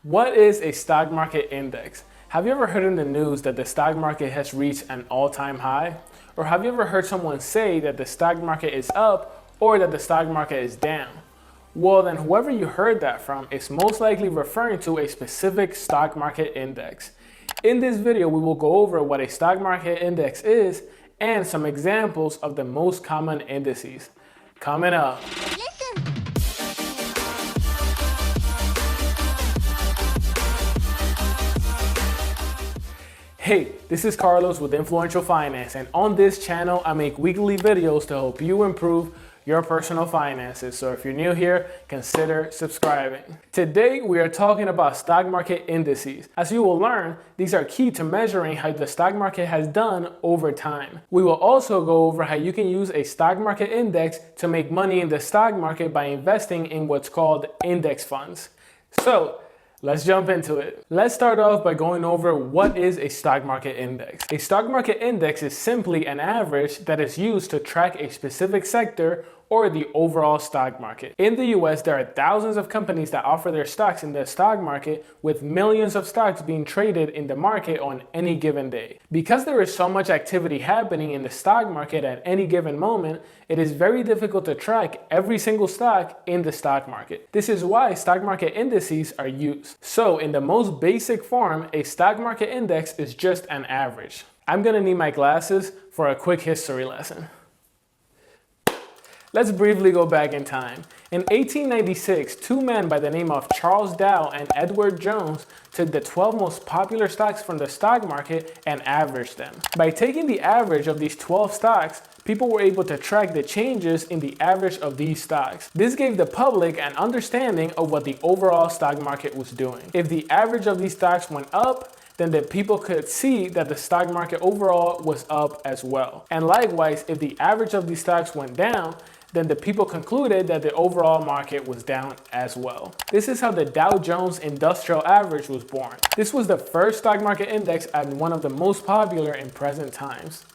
What is a stock market index? Have you ever heard in the news that the stock market has reached an all-time high? Or have you ever heard someone say that the stock market is up or that the stock market is down? Well, then whoever you heard that from is most likely referring to a specific stock market index. In this video, we will go over what a stock market index is and some examples of the most common indices. Coming up. Hey, this is Carlos with Influential Finance, and on this channel, I make weekly videos to help you improve your personal finances. So if you're new here, consider subscribing. Today, we are talking about stock market indices. As you will learn, these are key to measuring how the stock market has done over time. We will also go over how you can use a stock market index to make money in the stock market by investing in what's called index funds. So, let's jump into it. Let's start off by going over what is a stock market index. A stock market index is simply an average that is used to track a specific sector or the overall stock market. In the US, there are thousands of companies that offer their stocks in the stock market, with millions of stocks being traded in the market on any given day. Because there is so much activity happening in the stock market at any given moment, it is very difficult to track every single stock in the stock market. This is why stock market indices are used. So in the most basic form, a stock market index is just an average. I'm gonna need my glasses for a quick history lesson. Let's briefly go back in time. In 1896, two men by the name of Charles Dow and Edward Jones took the 12 most popular stocks from the stock market and averaged them. By taking the average of these 12 stocks, people were able to track the changes in the average of these stocks. This gave the public an understanding of what the overall stock market was doing. If the average of these stocks went up, then the people could see that the stock market overall was up as well. And likewise, if the average of these stocks went down, then the people concluded that the overall market was down as well. This is how the Dow Jones Industrial Average was born. This was the first stock market index and one of the most popular in present times.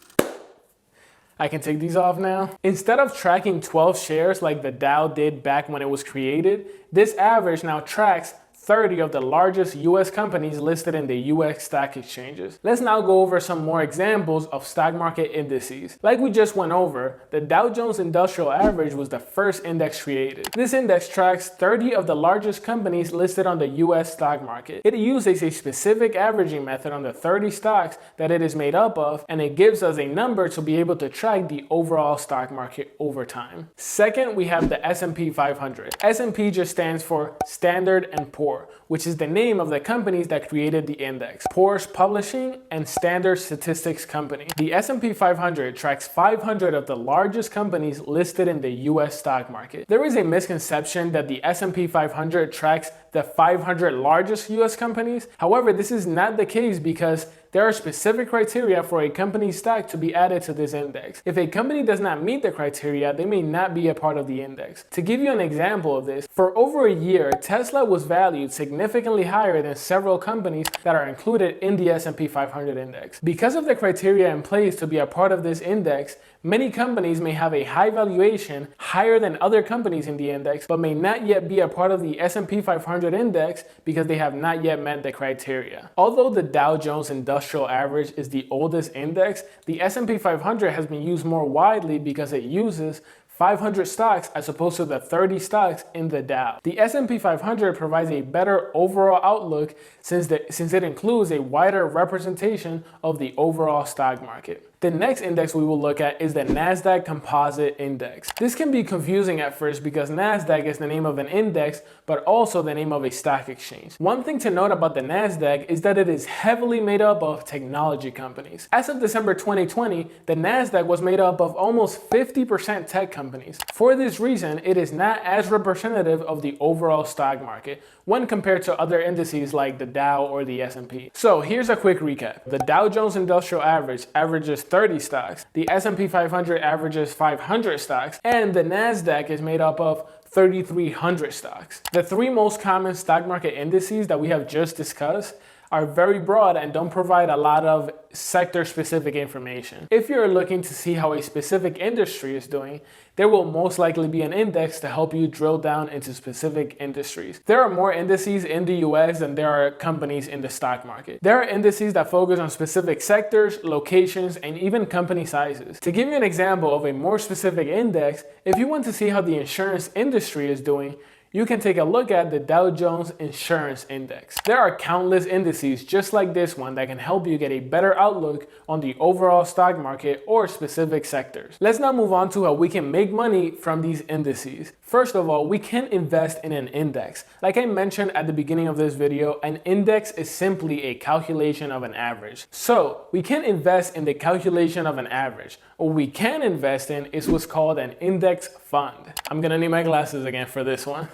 I can take these off now. Instead of tracking 12 shares like the Dow did back when it was created, this average now tracks 30 of the largest US companies listed in the US stock exchanges. Let's now go over some more examples of stock market indices. Like we just went over, the Dow Jones Industrial Average was the first index created. This index tracks 30 of the largest companies listed on the US stock market. It uses a specific averaging method on the 30 stocks that it is made up of, and it gives us a number to be able to track the overall stock market over time. Second, we have the S&P 500. S&P just stands for Standard & Poor's, which is the name of the companies that created the index. Poor's Publishing and Standard Statistics Company. The S&P 500 tracks 500 of the largest companies listed in the US stock market. There is a misconception that the S&P 500 tracks the 500 largest US companies. However, this is not the case because there are specific criteria for a company's stock to be added to this index. If a company does not meet the criteria, they may not be a part of the index. To give you an example of this, for over a year, Tesla was valued significantly higher than several companies that are included in the S&P 500 index. Because of the criteria in place to be a part of this index, many companies may have a high valuation, higher than other companies in the index, but may not yet be a part of the S&P 500 index because they have not yet met the criteria. Although the Dow Jones Industrial Average is the oldest index, the S&P 500 has been used more widely because it uses 500 stocks as opposed to the 30 stocks in the Dow. The S&P 500 provides a better overall outlook since it includes a wider representation of the overall stock market. The next index we will look at is the NASDAQ Composite Index. This can be confusing at first because NASDAQ is the name of an index, but also the name of a stock exchange. One thing to note about the NASDAQ is that it is heavily made up of technology companies. As of December 2020, the NASDAQ was made up of almost 50% tech companies. For this reason, it is not as representative of the overall stock market when compared to other indices like the Dow or the S&P. So here's a quick recap. The Dow Jones Industrial Average averages 30 stocks, the S&P 500 averages 500 stocks, and the NASDAQ is made up of 3,300 stocks. The three most common stock market indices that we have just discussed are very broad and don't provide a lot of sector-specific information. If you're looking to see how a specific industry is doing, there will most likely be an index to help you drill down into specific industries. There are more indices in the US than there are companies in the stock market. There are indices that focus on specific sectors, locations, and even company sizes. To give you an example of a more specific index, if you want to see how the insurance industry is doing, you can take a look at the Dow Jones Insurance Index. There are countless indices just like this one that can help you get a better outlook on the overall stock market or specific sectors. Let's now move on to how we can make money from these indices. First of all, we can invest in an index. Like I mentioned at the beginning of this video, an index is simply a calculation of an average. So we can invest in the calculation of an average. What we can invest in is what's called an index fund. I'm gonna need my glasses again for this one.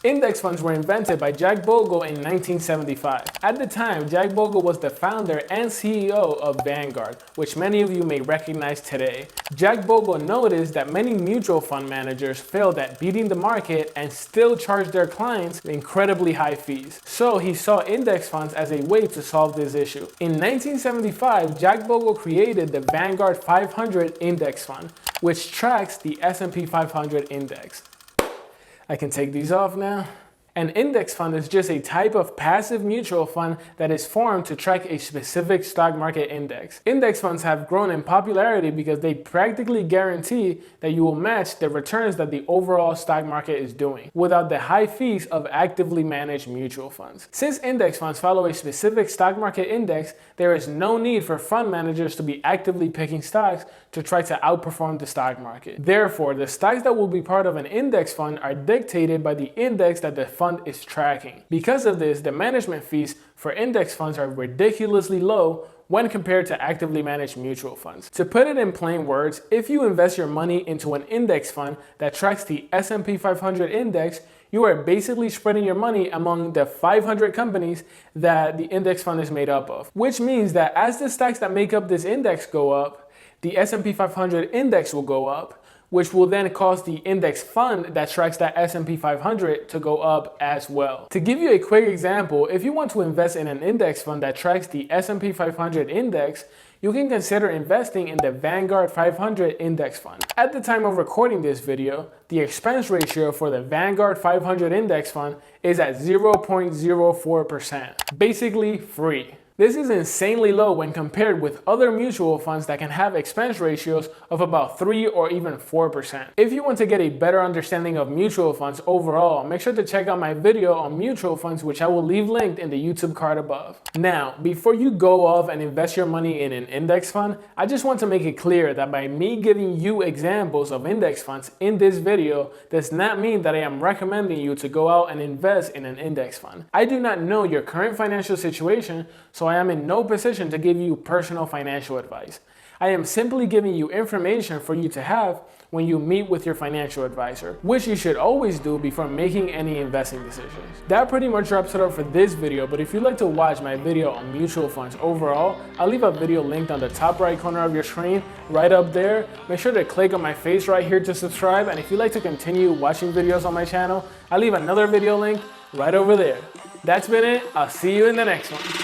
Index funds were invented by Jack Bogle in 1975. At the time, Jack Bogle was the founder and CEO of Vanguard, which many of you may recognize today. Jack Bogle noticed that many mutual fund managers failed at beating the market and still charged their clients incredibly high fees. So he saw index funds as a way to solve this issue. In 1975, Jack Bogle created the Vanguard 500 Index Fund, which tracks the S&P 500 index. I can take these off now. An index fund is just a type of passive mutual fund that is formed to track a specific stock market index. Index funds have grown in popularity because they practically guarantee that you will match the returns that the overall stock market is doing without the high fees of actively managed mutual funds. Since index funds follow a specific stock market index, there is no need for fund managers to be actively picking stocks to try to outperform the stock market. Therefore, the stocks that will be part of an index fund are dictated by the index that the fund is tracking. Because of this, the management fees for index funds are ridiculously low when compared to actively managed mutual funds. To put it in plain words, if you invest your money into an index fund that tracks the S&P 500 index, you are basically spreading your money among the 500 companies that the index fund is made up of. Which means that as the stocks that make up this index go up, the S&P 500 index will go up, which will then cause the index fund that tracks that S&P 500 to go up as well. To give you a quick example, if you want to invest in an index fund that tracks the S&P 500 index, you can consider investing in the Vanguard 500 Index Fund. At the time of recording this video, the expense ratio for the Vanguard 500 Index Fund is at 0.04%, basically free. This is insanely low when compared with other mutual funds that can have expense ratios of about 3 or even 4%. If you want to get a better understanding of mutual funds overall, make sure to check out my video on mutual funds, which I will leave linked in the YouTube card above. Now, before you go off and invest your money in an index fund, I just want to make it clear that by me giving you examples of index funds in this video does not mean that I am recommending you to go out and invest in an index fund. I do not know your current financial situation, so I am in no position to give you personal financial advice. I am simply giving you information for you to have when you meet with your financial advisor, which you should always do before making any investing decisions. That pretty much wraps it up for this video, but if you'd like to watch my video on mutual funds overall, I'll leave a video linked on the top right corner of your screen, right up there. Make sure to click on my face right here to subscribe, and if you'd like to continue watching videos on my channel, I'll leave another video link right over there. That's been it. I'll see you in the next one.